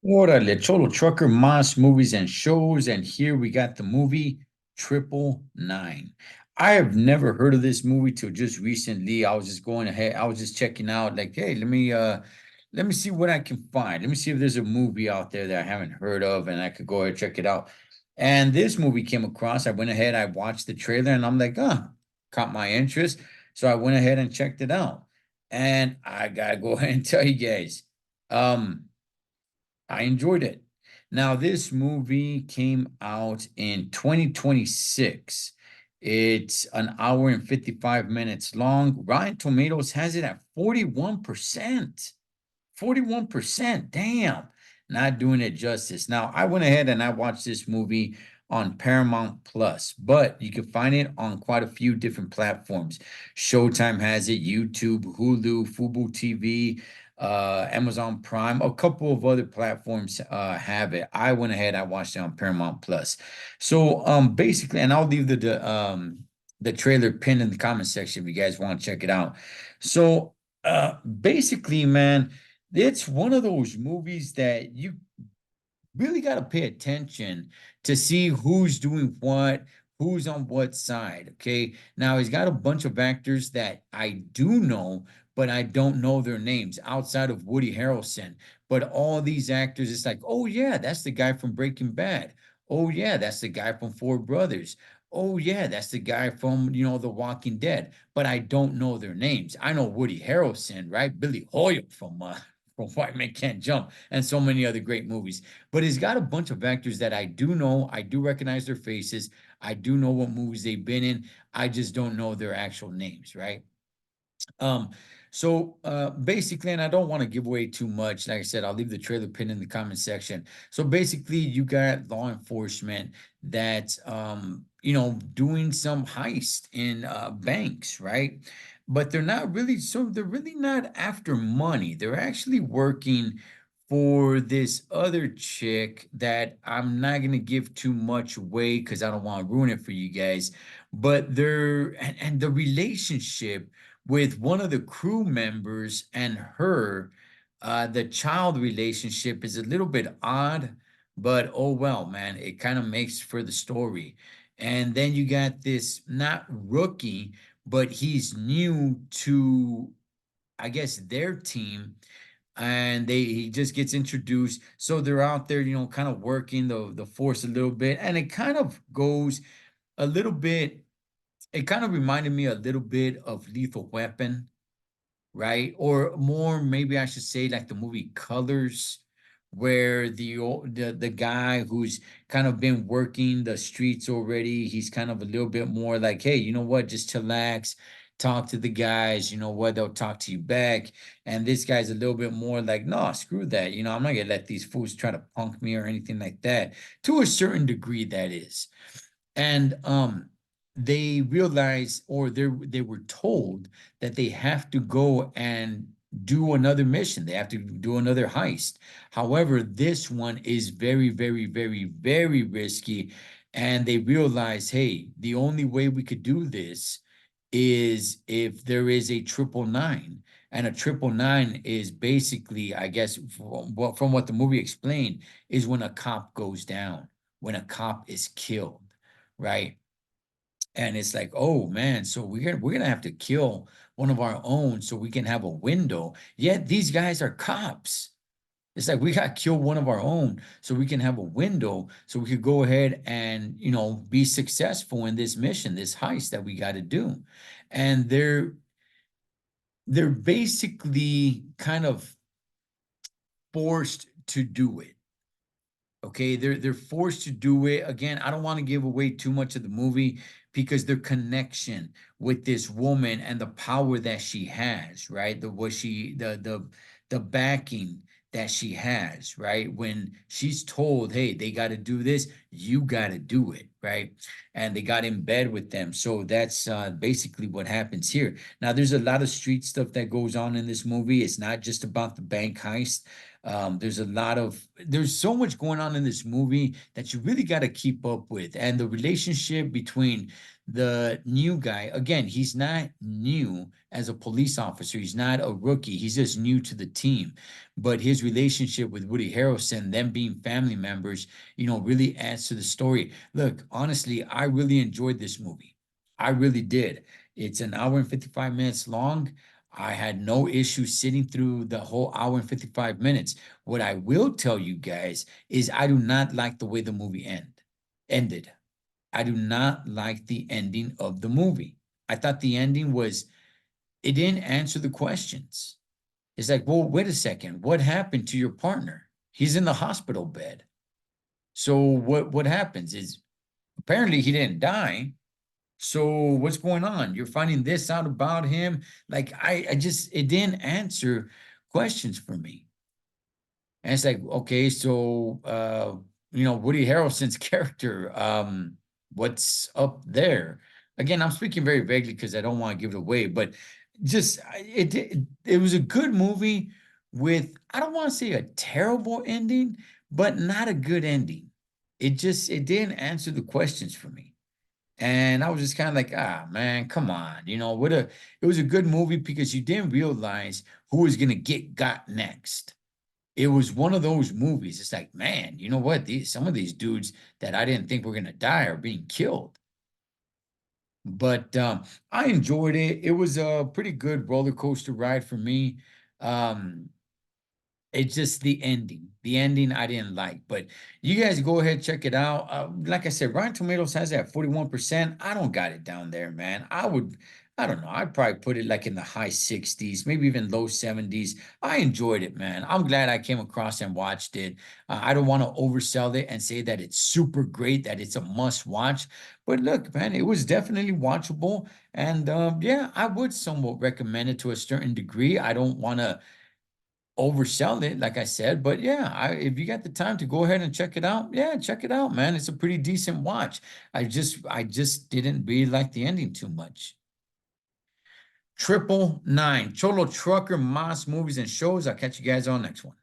Órale, Cholo Trucker, M.A.S. movies and shows, and here we got the movie Triple Nine. I have never heard of this movie till just recently. I was just going ahead, I was just checking out, like, hey, let me see what I can find. Let me see if there's a movie out there that I haven't heard of and I could go ahead and check it out. And this movie came across. I went ahead, I watched the trailer, and I'm like, caught my interest. So I went ahead and checked it out. And I gotta go ahead and tell you guys. Um, I enjoyed it. Now, this movie came out in 2026. It's an hour and 55 minutes long. Rotten Tomatoes has it at 41%. 41%. Damn. Not doing it justice. Now, I went ahead and I watched this movie on Paramount Plus, but you can find it on quite a few different platforms. Showtime has it, YouTube, Hulu, Fubo TV, Amazon Prime, a couple of other platforms have it. I went ahead, I watched it on Paramount Plus. So basically, and I'll leave the trailer pinned in the comment section if you guys want to check it out. So basically, man, it's one of those movies that you really got to pay attention to see who's doing what, who's on what side. Okay. Now, he's got a bunch of actors that I do know, but I don't know their names outside of Woody Harrelson. But all these actors, it's like, oh, yeah, that's the guy from Breaking Bad. Oh, yeah, that's the guy from Four Brothers. Oh, yeah, that's the guy from, The Walking Dead. But I don't know their names. I know Woody Harrelson, right? Billy Hoyle from White Man Can't Jump, and so many other great movies. But he's got a bunch of actors that I do know. I do recognize their faces. I do know what movies they've been in. I just don't know their actual names, right? Um, so basically, and I don't want to give away too much. Like I said, I'll leave the trailer pin in the comment section. So basically, you got law enforcement that's doing some heist in banks, right? But they're really not after money. They're actually working for this other chick that I'm not gonna give too much away because I don't want to ruin it for you guys. But and the relationship with one of the crew members and her, the child relationship is a little bit odd, but oh well, man, it kind of makes for the story. And then you got this not rookie, but he's new to, I guess, their team. And he just gets introduced. So they're out there, kind of working the force a little bit. And it kind of goes a little bit, it kind of reminded me a little bit of Lethal Weapon, right? Or more, maybe I should say like the movie Colors, where the guy who's kind of been working the streets already, he's kind of a little bit more like, hey, you know what? Just chillax, talk to the guys, you know what? They'll talk to you back. And this guy's a little bit more like, no, screw that. I'm not gonna let these fools try to punk me or anything like that. To a certain degree, that is. And they realized, or they were told that they have to go and do another mission. They have to do another heist. However, this one is very, very, very, very risky. And they realized, hey, the only way we could do this is if there is a triple nine. And a triple nine is basically, I guess, from what the movie explained, is when a cop goes down, when a cop is killed, right? And it's like, oh man, so we're gonna have to kill one of our own so we can have a window. Yet these guys are cops. It's like we got to kill one of our own so we can have a window so we could go ahead and be successful in this mission, this heist that we got to do. And they're basically kind of forced to do it. Okay, they're forced to do it. Again, I don't want to give away too much of the movie because their connection with this woman and the power that she has, right? The backing that she has, right? When she's told, hey, they got to do this, you got to do it, right? And they got in bed with them. So that's basically what happens here. Now, there's a lot of street stuff that goes on in this movie. It's not just about the bank heist. There's so much going on in this movie that you really got to keep up with. And the relationship between the new guy, again, he's not new as a police officer. He's not a rookie. He's just new to the team. But his relationship with Woody Harrelson, them being family members, really adds to the story. Look, honestly, I really enjoyed this movie. I really did. It's an hour and 55 minutes long. I had no issue sitting through the whole hour and 55 minutes. What I will tell you guys is I do not like the way the movie ended. I do not like the ending of the movie. I thought the ending was, it didn't answer the questions. It's like, well, wait a second. What happened to your partner? He's in the hospital bed. So what happens is apparently he didn't die. So what's going on? You're finding this out about him? Like I just it didn't answer questions for me. And it's like, okay, so Woody Harrelson's character, what's up there? Again, I'm speaking very vaguely because I don't want to give it away, but it was a good movie with, I don't want to say a terrible ending, but not a good ending. It didn't answer the questions for me. And I was just kind of like, ah, man, come on. It was a good movie because you didn't realize who was gonna get got next. It was one of those movies. It's like, man, you know what? Some of these dudes that I didn't think were gonna die are being killed. But I enjoyed it. It was a pretty good roller coaster ride for me. Um, it's just the ending. The ending I didn't like, but you guys go ahead, check it out. Like I said, Rotten Tomatoes has it at 41%. I don't got it down there, man. I don't know, I'd probably put it like in the high 60s, maybe even low 70s. I enjoyed it, man. I'm glad I came across and watched it. I don't want to oversell it and say that it's super great, that it's a must watch. But look, man, it was definitely watchable. And yeah, I would somewhat recommend it to a certain degree. I don't want to oversell it, like I said. But yeah, if you got the time to go ahead and check it out, yeah, check it out, man. It's a pretty decent watch. I just didn't really like the ending too much. 999 Cholo Trucker Moss Movies and Shows. I'll catch you guys on next one.